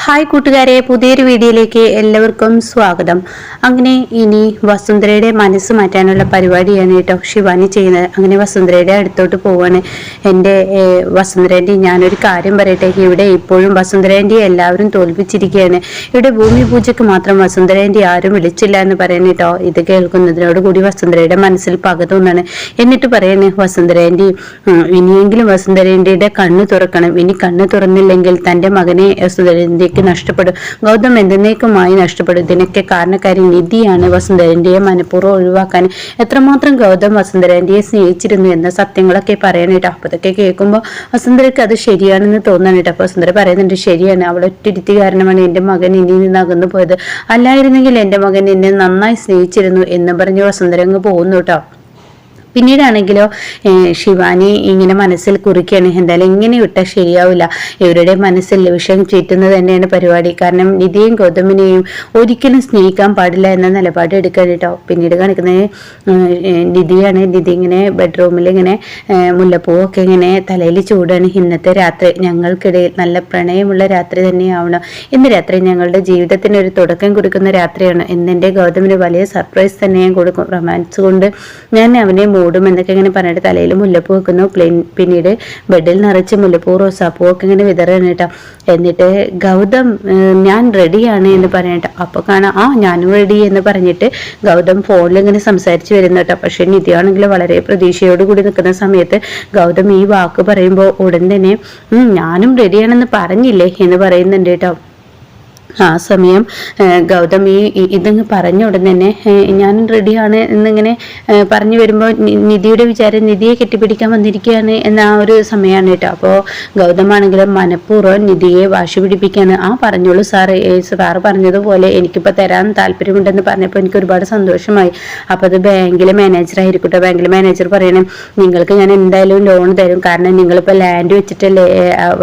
Hi കൂട്ടുകാരെ, പുതിയൊരു വീഡിയോയിലേക്ക് എല്ലാവർക്കും സ്വാഗതം. അങ്ങനെ ഇനി വസുന്ധരയുടെ മനസ്സ് മാറ്റാനുള്ള പരിപാടിയാണ് കേട്ടോ ശിവാനി ചെയ്യുന്നത്. അങ്ങനെ വസുന്ധരയുടെ അടുത്തോട്ട് പോവാണ്. എൻ്റെ വസുന്ധരേൻ്റെ ഞാനൊരു കാര്യം പറയട്ടെ, ഇവിടെ ഇപ്പോഴും വസുന്ധരേൻ്റെ എല്ലാവരും തോൽപ്പിച്ചിരിക്കുകയാണ്. ഇവിടെ ഭൂമി പൂജയ്ക്ക് മാത്രം വസുന്ധരേൻ്റെ ആരും വിളിച്ചില്ല എന്ന് പറയുന്നു കേട്ടോ. ഇത് കേൾക്കുന്നതിനോട് കൂടി വസുന്ധരയുടെ മനസ്സിൽ പക തോന്നാണ്. എന്നിട്ട് പറയുന്നത്, വസുന്ധരേൻ്റെ ഇനിയെങ്കിലും വസുന്ധരേൻ്റെ കണ്ണ് തുറക്കണം. ഇനി കണ്ണ് തുറന്നില്ലെങ്കിൽ തൻ്റെ മകനെ വസുന്ധരേൻ്റെ നഷ്ടപ്പെടും, ഗൗതം എന്നേക്കുമായി നഷ്ടപ്പെടും. ഇതിനൊക്കെ കാരണക്കാരി നിധിയാണ്. വസുന്ധരേന്റെയെ മനഃപൂർവ്വം ഒഴിവാക്കാൻ എത്രമാത്രം ഗൗതം വസുന്ധരേന്റെയെ സ്നേഹിച്ചിരുന്നു എന്ന സത്യങ്ങളൊക്കെ പറയാനായിട്ട്. അപ്പൊ ഇതൊക്കെ കേൾക്കുമ്പോൾ വസുന്ധരയ്ക്ക് അത് ശരിയാണെന്ന് തോന്നാനായിട്ട്. അപ്പൊ വസുന്ധര പറയുന്നുണ്ട്, ശരിയാണ്, അവളെ ഒറ്റരുത്തി കാരണമാണ് എന്റെ മകൻ ഇനി നിന്ന് അകന്നു പോയത്. അല്ലായിരുന്നെങ്കിൽ എന്റെ മകൻ എന്നെ നന്നായി സ്നേഹിച്ചിരുന്നു എന്ന് പറഞ്ഞ് വസുന്ധര അങ്ങ് പോകുന്നു കേട്ടോ. പിന്നീടാണെങ്കിലോ ശിവാനി ഇങ്ങനെ മനസ്സിൽ കുറിക്കുകയാണ്, എന്തായാലും ഇങ്ങനെ വിട്ടാൽ ശരിയാവില്ല, ഇവരുടെ മനസ്സിൽ വിഷം ചീറ്റുന്നത് തന്നെയാണ് പരിപാടി. കാരണം നിധിയെയും ഗൗതമിനെയും ഒരിക്കലും സ്നേഹിക്കാൻ പാടില്ല എന്ന നിലപാട് എടുക്കാൻ കേട്ടോ. പിന്നീട് കാണിക്കുന്നത് നിധിയാണ്. നിധി ഇങ്ങനെ ബെഡ്റൂമിൽ ഇങ്ങനെ മുല്ലപ്പൂവൊക്കെ ഇങ്ങനെ തലയിൽ ചൂടാണ്. ഇന്നത്തെ രാത്രി ഞങ്ങൾക്കിടയിൽ നല്ല പ്രണയമുള്ള രാത്രി തന്നെയാവണം. ഇന്ന് രാത്രി ഞങ്ങളുടെ ജീവിതത്തിന് ഒരു തുടക്കം കുറിക്കുന്ന രാത്രിയാണ്. ഇന്നെൻ്റെ ഗൗതമിന് വലിയ സർപ്രൈസ് തന്നെ ഞാൻ കൊടുക്കും. റൊമാൻസ് കൊണ്ട് ഞാൻ അവനെ മൂടും എന്നൊക്കെ ഇങ്ങനെ പറഞ്ഞിട്ട് തലയിൽ മുല്ലപ്പൂ വെക്കുന്നു. പിന്നീട് ബെഡിൽ നിറച്ച് മുല്ലപ്പൂ റോസാപ്പൂ ഒക്കെ ഇങ്ങനെ വിതറാണ് കേട്ടോ. എന്നിട്ട് ഗൗതം ഞാൻ റെഡിയാണ് എന്ന് പറഞ്ഞിട്ട് അപ്പൊ കാണാം ഞാനും റെഡി എന്ന് പറഞ്ഞിട്ട് ഗൗതം ഫോണിൽ ഇങ്ങനെ സംസാരിച്ച് വരുന്നു കേട്ടോ. പക്ഷെ നിധിയാണെങ്കിൽ വളരെ പ്രതീക്ഷയോട് കൂടി നിൽക്കുന്ന സമയത്ത് ഗൗതം ഈ വാക്ക് പറയുമ്പോൾ ഉടൻ തന്നെ ഞാനും റെഡിയാണെന്ന് പറഞ്ഞില്ലേ എന്ന് പറയുന്നുണ്ട് കേട്ടോ. ആ സമയം ഗൗതം ഇതങ്ങ് പറഞ്ഞ ഉടൻ തന്നെ ഞാൻ റെഡിയാണ് എന്നിങ്ങനെ പറഞ്ഞു വരുമ്പോൾ നിധിയുടെ വിചാരം നിധിയെ കെട്ടിപ്പിടിക്കാൻ വന്നിരിക്കുകയാണ് എന്ന ആ ഒരു സമയമാണ് കേട്ടോ. അപ്പോൾ ഗൗതമാണെങ്കിലും മനഃപൂർവ്വം നിധിയെ വാശി പിടിപ്പിക്കുകയാണ്. പറഞ്ഞോളൂ സാറ് പറഞ്ഞതുപോലെ എനിക്കിപ്പോൾ തരാൻ താല്പര്യമുണ്ടെന്ന് പറഞ്ഞപ്പോൾ എനിക്ക് ഒരുപാട് സന്തോഷമായി. അപ്പോൾ അത് ബാങ്കിലെ മാനേജർ ആയിരിക്കട്ടെ. ബാങ്കിലെ മാനേജർ പറയണേ, നിങ്ങൾക്ക് ഞാൻ എന്തായാലും ലോൺ തരും, കാരണം നിങ്ങളിപ്പോൾ ലാൻഡ് വെച്ചിട്ടല്ലേ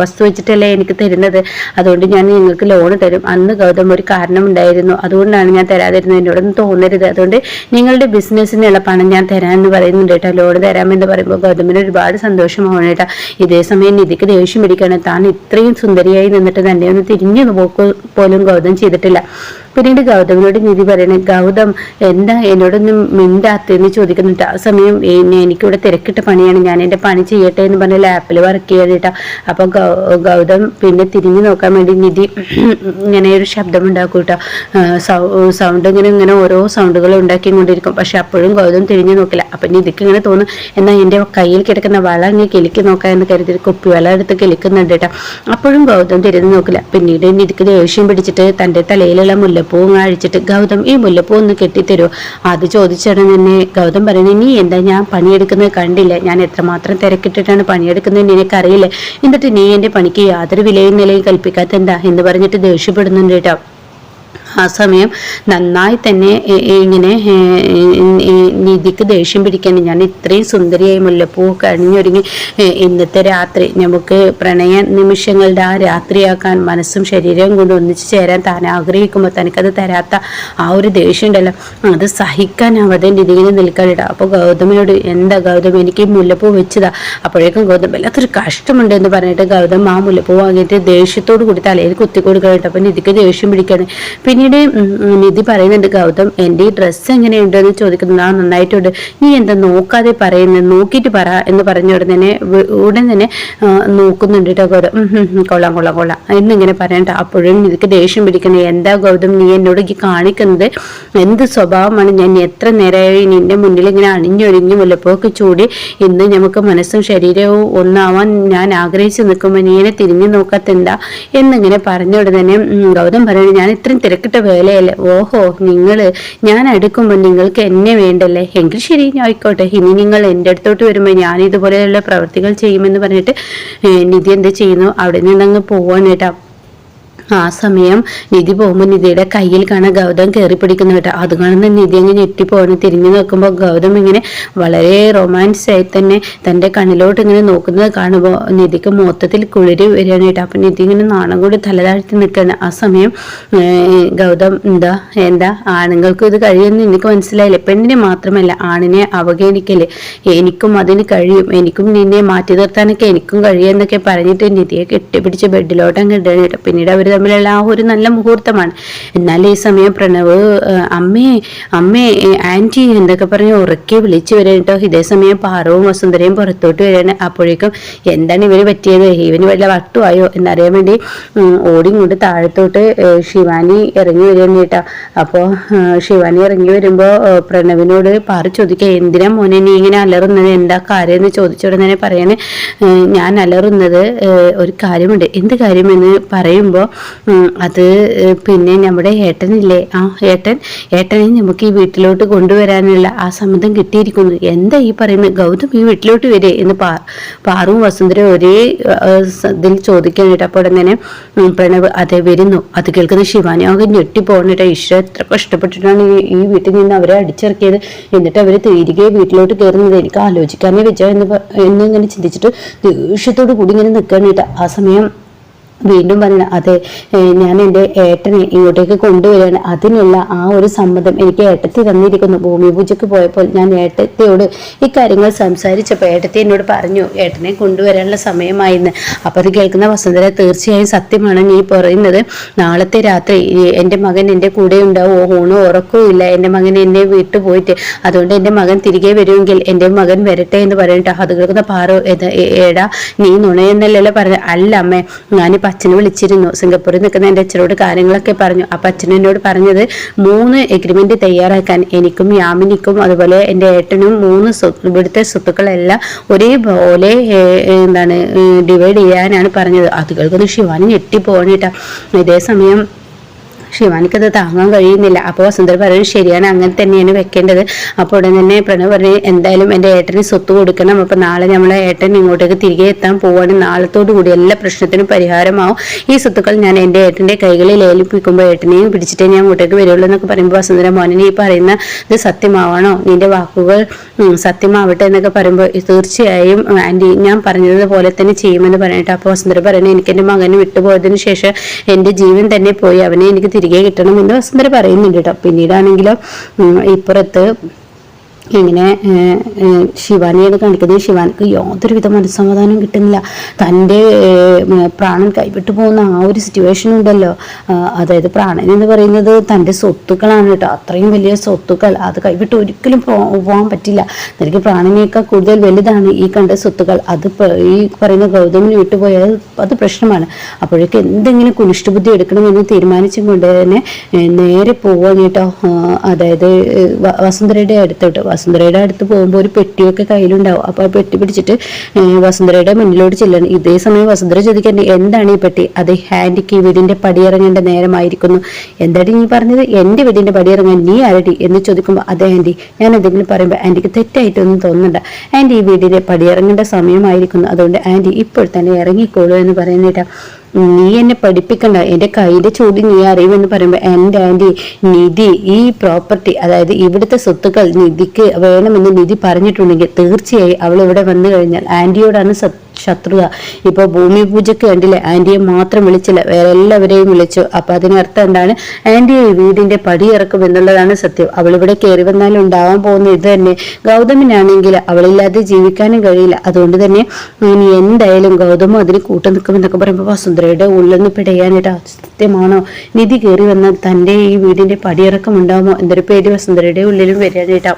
വസ്തു വെച്ചിട്ടല്ലേ എനിക്ക് തരുന്നത്, അതുകൊണ്ട് ഞാൻ നിങ്ങൾക്ക് ലോൺ തരും. അന്ന് ഗൗതം ഒരു കാരണം ഉണ്ടായിരുന്നു, അതുകൊണ്ടാണ് ഞാൻ തരാതിരുന്നത്, എന്നോടൊന്നും തോന്നരുത്, അതുകൊണ്ട് നിങ്ങളുടെ ബിസിനസ്സിനുള്ള പണം ഞാൻ തരാമെന്ന് പറയുന്നുണ്ട് കേട്ടോ. ലോൺ തരാമെന്ന് പറയുമ്പോൾ ഗൗതമിന് ഒരുപാട് സന്തോഷമാവണം കേട്ടോ. ഇതേ സമയം നിധിക്ക് ദേഷ്യം പിടിക്കണം. താൻ ഇത്രയും സുന്ദരിയായി നിന്നിട്ട് തന്നെ ഒന്ന് തിരിഞ്ഞു പോലും ഗൗതം ചെയ്തിട്ടില്ല. പിന്നീട് ഗൗതമിനോട് നിധി പറയണേ, ഗൗതം എന്താ എന്നോടൊന്നും മിണ്ടാത്തെന്ന് ചോദിക്കുന്നുണ്ട്. ആ സമയം എനിക്കിവിടെ തിരക്കിട്ട പണിയാണ്, ഞാൻ എൻ്റെ പണി ചെയ്യട്ടെ എന്ന് പറഞ്ഞ ലാപ്പിൽ വർക്ക് ചെയ്യാനിട്ടാ. അപ്പോൾ ഗൗതം പിന്നെ തിരിഞ്ഞു നോക്കാൻ വേണ്ടി നിധി ഇങ്ങനെ ഒരു ശബ്ദം ഉണ്ടാക്കും കേട്ടോ. സൗണ്ട് ഇങ്ങനെ ഓരോ സൗണ്ടുകൾ ഉണ്ടാക്കിക്കൊണ്ടിരിക്കും. പക്ഷെ അപ്പോഴും ഗൗതം തിരിഞ്ഞു നോക്കില്ല. അപ്പം നിധിക്ക് ഇങ്ങനെ തോന്നും, എന്നാൽ എൻ്റെ കയ്യിൽ കിടക്കുന്ന വള അങ്ങ് കിളിക്ക് നോക്കാം എന്ന് കരുതി കുപ്പിവള എടുത്ത് കിളിക്കുന്നുണ്ട് കേട്ടോ. അപ്പോഴും ഗൗതം തിരിഞ്ഞു നോക്കില്ല. പിന്നീട് നിധിക്ക് ദേഷ്യം പിടിച്ചിട്ട് തൻ്റെ തലയിലുള്ള മുല്ലപ്പൂ അഴിച്ചിട്ട്, ഗൗതം ഈ മുല്ലപ്പൂ ഒന്ന് കെട്ടിത്തരുമോ? അത് ചോദിച്ചിടം തന്നെ ഗൗതം പറയുന്നത്, നീ എന്താ ഞാൻ പണിയെടുക്കുന്നത് കണ്ടില്ല, ഞാൻ എത്രമാത്രം തിരക്കിട്ടിട്ടാണ് പണിയെടുക്കുന്നത് നിനക്കറിയില്ലേ, എന്നിട്ട് നീ എൻ്റെ പണിക്ക് യാതൊരു വിലയും നിലയും കൽപ്പിക്കാത്ത എന്താ എന്ന് പറഞ്ഞിട്ട് ദേഷ്യപ്പെടുന്നുണ്ട് കേട്ടോ. ആ സമയം നന്നായി തന്നെ ഇങ്ങനെ നിധിക്ക് ദേഷ്യം പിടിക്കാൻ, ഞാൻ ഇത്രയും സുന്ദരിയായി മുല്ലപ്പൂ കഴിഞ്ഞൊരുങ്ങി ഇന്നത്തെ രാത്രി നമുക്ക് പ്രണയ നിമിഷങ്ങളുടെ ആ രാത്രിയാക്കാൻ മനസ്സും ശരീരവും കൊണ്ട് ഒന്നിച്ചു ചേരാൻ താൻ ആഗ്രഹിക്കുമ്പോൾ തനിക്കത് തരാത്ത ആ ഒരു ദേഷ്യം ഉണ്ടല്ലോ, അത് സഹിക്കാനാവാതെ നിധിങ്ങനെ നിൽക്കാനിടാം. അപ്പോൾ ഗൗതമിനോട്, എന്താ ഗൗതം എനിക്ക് മുല്ലപ്പൂ വെച്ചതാ? അപ്പോഴേക്കും ഗൗതം വല്ലാത്തൊരു കഷ്ടമുണ്ട് എന്ന് പറഞ്ഞിട്ട് ഗൗതം ആ മുല്ലപ്പൂ വാങ്ങിയിട്ട് ദേഷ്യത്തോട് കൂടി തലയിൽ കുത്തി കൊടുക്കാനിട്ട്. അപ്പം നിധിക്ക് ദേഷ്യം പിടിക്കാണ്. പിന്നീട് നിധി പറയുന്നുണ്ട്, ഗൗതം എൻ്റെ ഈ ഡ്രസ്സ് എങ്ങനെയുണ്ടെന്ന് ചോദിക്കുന്നത്. നന്നായിട്ടുണ്ട്, നീ എന്താ നോക്കാതെ പറയുന്നത്, നോക്കിയിട്ട് പറ എന്ന് പറഞ്ഞ ഉടൻ തന്നെ നോക്കുന്നുണ്ട് കേട്ടോ ഗൗതം. കൊള്ളാം കൊള്ളാം കൊള്ളാം എന്നിങ്ങനെ പറയണ്ട. അപ്പോഴും നിധിക്ക് ദേഷ്യം പിടിക്കുന്നത്, എന്താ ഗൗതം നീ എന്നോട് കാണിക്കുന്നത്, എന്ത് സ്വഭാവമാണ്, ഞാൻ എത്ര നേരമായി നിന്റെ മുന്നിൽ ഇങ്ങനെ അണിഞ്ഞൊഴിഞ്ഞ് മുല്ലപ്പൊക്കെ ചൂടി ഇന്ന് നമുക്ക് മനസ്സും ശരീരവും ഒന്നാവാൻ ഞാൻ ആഗ്രഹിച്ചു നിൽക്കുമ്പോൾ നീ എന്നെ തിരിഞ്ഞു നോക്കാത്തെന്താ എന്നിങ്ങനെ പറഞ്ഞ ഉടനെ ഗൗതം പറയുന്നത്, ഞാൻ ഇത്രയും തിരക്കിട്ട വേലയല്ലേ, ഓഹോ ഞാൻ അടുക്കുമ്പോൾ നിങ്ങൾക്ക് എന്നെ വേണ്ടല്ലേ, എങ്കിൽ ശരി ആയിക്കോട്ടെ, ഇനി നിങ്ങൾ എൻ്റെ അടുത്തോട്ട് വരുമ്പോൾ ഞാൻ ഇതുപോലെയുള്ള പ്രവൃത്തികൾ ചെയ്യുമെന്ന് പറഞ്ഞിട്ട് നിധി എന്ത് ചെയ്യുന്നു, അവിടെ നിന്നങ്ങ് പോവാണ് കേട്ടോ. ആ സമയം നിധി പോകുമ്പോൾ നിധിയുടെ കയ്യിൽ കാണാൻ ഗൗതം കയറി പിടിക്കുന്നു കേട്ടോ. അത് കാണുന്ന നിധി അങ്ങ് ഞെട്ടിപ്പോകണം. തിരിഞ്ഞു നോക്കുമ്പോൾ ഗൗതം ഇങ്ങനെ വളരെ റൊമാൻസ് ആയി തന്നെ തൻ്റെ കണ്ണിലോട്ട് ഇങ്ങനെ നോക്കുന്നത് കാണുമ്പോൾ നിധിക്ക് മൊത്തത്തിൽ കുളിരി വരികയാണ് കേട്ടോ. അപ്പം നിധി ഇങ്ങനെ നാണം കൂടി തലതാഴ്ത്തി നിൽക്കുകയാണ്. ആ സമയം ഗൗതം എന്താ ആണുങ്ങൾക്കും ഇത് കഴിയുമെന്ന് എനിക്ക് മനസ്സിലായില്ലേ, പെണ്ണിനെ മാത്രമല്ല ആണിനെ അവഗണിക്കല് എനിക്കും അതിന് കഴിയും, എനിക്കും നിന്നെ മാറ്റി നിർത്താനൊക്കെ എനിക്കും കഴിയുമെന്നൊക്കെ പറഞ്ഞിട്ട് നിധിയെ കെട്ടിപ്പിടിച്ച് ബെഡിലോട്ട് അങ്ങ് ഇടുകയാണ് കേട്ടോ. പിന്നീട് അവർ തമ്മിലുള്ള ആ ഒരു നല്ല മുഹൂർത്തമാണ്. എന്നാൽ ഈ സമയം പ്രണവ് അമ്മേ അമ്മേ ആന്റി എന്തൊക്കെ പറഞ്ഞ് ഉറക്കെ വിളിച്ചു വരാൻ കേട്ടോ. ഇതേ സമയം പാറവും വസുന്ധരയും പുറത്തോട്ട് വരാണ്. അപ്പോഴേക്കും എന്താണ് ഇവന് പറ്റിയത്, ഇവന് വല്ല വട്ടുമായോ എന്നറിയാൻ വേണ്ടി ഓടിയും കൊണ്ട് താഴത്തോട്ട് ശിവാനി ഇറങ്ങി വരികയാണ് കേട്ടോ. അപ്പോൾ ശിവാനി ഇറങ്ങി വരുമ്പോൾ പ്രണവിനോട് പാറ ചോദിക്കുക, എന്തിനാ മോനെ നീ ഇങ്ങനെ അലറുന്നത്, എന്താ കാര്യം എന്ന് ചോദിച്ചുടനെ പറയാണ്, ഞാൻ അലറുന്നത് ഒരു കാര്യമുണ്ട്. എന്ത് കാര്യമെന്ന് പറയുമ്പോൾ അത് പിന്നെ നമ്മുടെ ഏട്ടനില്ലേ, ആ ഏട്ടനെ നമുക്ക് ഈ വീട്ടിലോട്ട് കൊണ്ടുവരാനുള്ള ആ സമ്മതം കിട്ടിയിരിക്കുന്നു. എന്താ ഈ പറയുന്നത്, ഗൗതം ഈ വീട്ടിലോട്ട് വരെ എന്ന് പാറും വസുന്ധര ഒരേ ഇതിൽ ചോദിക്കാൻ കേട്ടോ. അപ്പോൾ ഉടനെ പ്രണവ് അതെ വരുന്നു. അത് കേൾക്കുന്ന ശിവാനി ആകെ ഞെട്ടിപ്പോകണേട്ടോ. ഈശ്വര എത്ര കഷ്ടപ്പെട്ടിട്ടാണ് ഈ വീട്ടിൽ നിന്ന് അവരെ അടിച്ചിറക്കിയത്, എന്നിട്ട് അവർ തിരികെ വീട്ടിലോട്ട് കയറുന്നത് എനിക്ക് ആലോചിക്കാനേ വെച്ചോ എന്നിങ്ങനെ ചിന്തിച്ചിട്ട് ദേഷ്യത്തോട് കൂടി ഇങ്ങനെ നിൽക്കണം കേട്ടോ. ആ സമയം വീണ്ടും പറയണം, അതെ ഞാൻ എൻ്റെ ഏട്ടനെ ഇങ്ങോട്ടേക്ക് കൊണ്ടുവരികയാണ്, അതിനുള്ള ആ ഒരു സമ്മതം എനിക്ക് ഏട്ടത്തി തന്നിരിക്കുന്നു. ഭൂമി പൂജയ്ക്ക് പോയപ്പോൾ ഞാൻ ഏട്ടത്തിയോട് ഇക്കാര്യങ്ങൾ സംസാരിച്ചപ്പോൾ ഏട്ടത്തി എന്നോട് പറഞ്ഞു ഏട്ടനെ കൊണ്ടുവരാനുള്ള സമയമായിന്ന്. അപ്പോൾ അത് കേൾക്കുന്ന വസുന്ധര, തീർച്ചയായും സത്യമാണ് നീ പറയുന്നത്, നാളത്തെ രാത്രി എൻ്റെ മകൻ എൻ്റെ കൂടെ ഉണ്ടാവുമോ, ഊണോ ഉറക്കവും ഇല്ല, എൻ്റെ മകൻ എന്നെ വിട്ടു പോയിട്ട്, അതുകൊണ്ട് എൻ്റെ മകൻ തിരികെ വരുമെങ്കിൽ എൻ്റെ മകൻ വരട്ടെ എന്ന് പറയട്ടോ. അത് കേൾക്കുന്ന പാറു, ഏടാ നീ നുണയെന്നല്ലല്ലോ പറഞ്ഞത്. അല്ല അമ്മേ, ഞാനിപ്പോൾ അച്ഛനെ വിളിച്ചിരുന്നു, സിംഗപ്പൂരിൽ നിൽക്കുന്ന എൻ്റെ അച്ഛനോട് കാര്യങ്ങളൊക്കെ പറഞ്ഞു. അപ്പം അച്ഛൻ എന്നോട് പറഞ്ഞത് 3 എഗ്രിമെന്റ് തയ്യാറാക്കാൻ എനിക്കും യാമിനിക്കും അതുപോലെ എൻ്റെ ഏട്ടനും 3 ഇവിടുത്തെ സ്വത്തുക്കളെല്ലാം ഒരേപോലെ ഡിവൈഡ് ചെയ്യാനാണ് പറഞ്ഞത്. അത് കേൾക്കുന്നത് ശിവാനി ഞെട്ടിപ്പോകണേട്ടാ. ഇതേ സമയം ശിവാനിക്കത് താങ്ങാൻ കഴിയുന്നില്ല. അപ്പോൾ വസുന്ധര പറയുന്നത് ശരിയാണ്, അങ്ങനെ തന്നെയാണ് വെക്കേണ്ടത്. അപ്പോൾ ഉടൻ തന്നെ പ്രണവ് പറഞ്ഞ് എന്തായാലും എൻ്റെ ഏട്ടന് സ്വത്ത് കൊടുക്കണം, അപ്പോൾ നാളെ നമ്മളെ ഏട്ടൻ ഇങ്ങോട്ടേക്ക് തിരികെ എത്താൻ പോവാണ്, നാളത്തോടു കൂടി എല്ലാ പ്രശ്നത്തിനും പരിഹാരമാവും, ഈ സ്വത്തുക്കൾ ഞാൻ എൻ്റെ ഏട്ടൻ്റെ കൈകളിൽ ഏൽപ്പിക്കുമ്പോൾ ഏട്ടനെയും പിടിച്ചിട്ടേ ഞാൻ ഇങ്ങോട്ടേക്ക് വരുള്ളൂ എന്നൊക്കെ പറയുമ്പോൾ വസുന്ധര, മോനെ ഈ പറയുന്ന ഇത് സത്യമാവണോ, നിന്റെ വാക്കുകൾ സത്യമാവട്ടെ എന്നൊക്കെ പറയുമ്പോൾ തീർച്ചയായും ആൻറ്റി ഞാൻ പറഞ്ഞതുപോലെ തന്നെ ചെയ്യുമെന്ന് പറഞ്ഞിട്ട്. അപ്പോൾ വസുന്ധര പറയുന്നത് എനിക്ക് എൻ്റെ മകനെ വിട്ടുപോയതിനു ശേഷം എൻ്റെ ജീവൻ തന്നെ പോയി, അവനെ എനിക്ക് തിരികെ കിട്ടണമെന്ന് വസുന്ധര പറയുന്നുണ്ട് കേട്ടോ. പിന്നീടാണെങ്കിലോ ഇപ്പുറത്ത് ഇങ്ങനെ ശിവാനിയാണ് കാണിക്കുന്നത്. ശിവാനിക്ക് യാതൊരുവിധ മനസ്സമാധാനം കിട്ടുന്നില്ല. തൻ്റെ പ്രാണൻ കൈവിട്ടു പോകുന്ന ആ ഒരു സിറ്റുവേഷൻ ഉണ്ടല്ലോ, അതായത് പ്രാണൻ എന്ന് പറയുന്നത് തൻ്റെ സ്വത്തുക്കളാണ് കേട്ടോ. അത്രയും വലിയ സ്വത്തുക്കൾ അത് കൈവിട്ട് ഒരിക്കലും പോകാൻ പറ്റില്ല. തനിക്ക് പ്രാണനേക്കാൾ കൂടുതൽ വലുതാണ് ഈ കണ്ട സ്വത്തുക്കൾ. അത് ഈ പറയുന്ന ഗൗതമിന് വിട്ടുപോയാൽ അത് പ്രശ്നമാണ്. അപ്പോഴേക്ക് എന്തെങ്കിലും കുനിഷ്ഠബുദ്ധി എടുക്കണമെന്ന് തീരുമാനിച്ചും കൊണ്ട് തന്നെ നേരെ പോവാൻ കേട്ടോ. അതായത് വസുന്ധരയുടെ അടുത്ത് പോകുമ്പോൾ ഒരു പെട്ടിയൊക്കെ കയ്യിലുണ്ടാവും. അപ്പോൾ ആ പെട്ടി പിടിച്ചിട്ട് വസുന്ധരയുടെ മുന്നിലോട്ട് ചെല്ലണം. ഇതേ സമയം വസുന്ധര ചോദിക്കാൻ, എന്താണ് ഈ പെട്ടി? അത് ആന്റിക്ക് വീടിന്റെ പടിയിറങ്ങേണ്ട നേരമായിരിക്കുന്നു. എന്താണ് നീ പറഞ്ഞത്, എൻ്റെ വീടിന്റെ പടിയിറങ്ങാൻ നീ ആരടി എന്ന് ചോദിക്കുമ്പോൾ, അതെ ആന്റി, ഞാൻ എന്തെങ്കിലും പറയുമ്പോൾ ആന്റിക്ക് തെറ്റായിട്ടൊന്നും തോന്നണ്ട, ആന്റി ഈ വീടിന്റെ പടിയിറങ്ങേണ്ട സമയമായിരിക്കുന്നു, അതുകൊണ്ട് ആന്റി ഇപ്പോൾ തന്നെ ഇറങ്ങിക്കോളൂ എന്ന് പറയുന്നില്ല. നീ എന്നെ പഠിപ്പിക്കണ്ട, എൻ്റെ കയ്യിൻ്റെ ചൂടി നീ അറിയുമെന്ന് പറയുമ്പോൾ, എൻ്റെ ആൻറ്റി നിധി ഈ പ്രോപ്പർട്ടി അതായത് ഇവിടുത്തെ സ്വത്തുക്കൾ നിധിക്ക് വേണമെന്ന് നിധി പറഞ്ഞിട്ടുണ്ടെങ്കിൽ തീർച്ചയായും അവൾ ഇവിടെ വന്നു കഴിഞ്ഞാൽ ആൻറ്റിയോടാണ് ശത്രുത. ഇപ്പൊ ഭൂമി പൂജയ്ക്ക് കണ്ടില്ലേ, ആന്റിയെ മാത്രം വിളിച്ചില്ല, വേറെ എല്ലാവരെയും വിളിച്ചു. അപ്പൊ അതിനർത്ഥം എന്താണ്, ആന്റിയെ വീടിന്റെ പടി ഇറക്കും എന്നുള്ളതാണ് സത്യം. അവളിവിടെ കയറി വന്നാലും ഉണ്ടാവാൻ പോകുന്ന ഇത് തന്നെ. ഗൗതമിനാണെങ്കിൽ അവളില്ലാതെ ജീവിക്കാനും കഴിയില്ല. അതുകൊണ്ട് തന്നെ ഇനി എന്തായാലും ഗൗതമും അതിന് കൂട്ടു നിൽക്കുമെന്നൊക്കെ പറയുമ്പോൾ വസുന്ധരയുടെ ഉള്ളൊന്ന് പിടയാനിട്ടാ. സത്യമാണോ, നിധി കയറി വന്നാൽ തന്റെ ഈ വീടിന്റെ പടിയിറക്കം ഉണ്ടാവുമോ എന്നൊരു പേടി വസുന്ധരയുടെ ഉള്ളിലും വരാനിട്ടാ.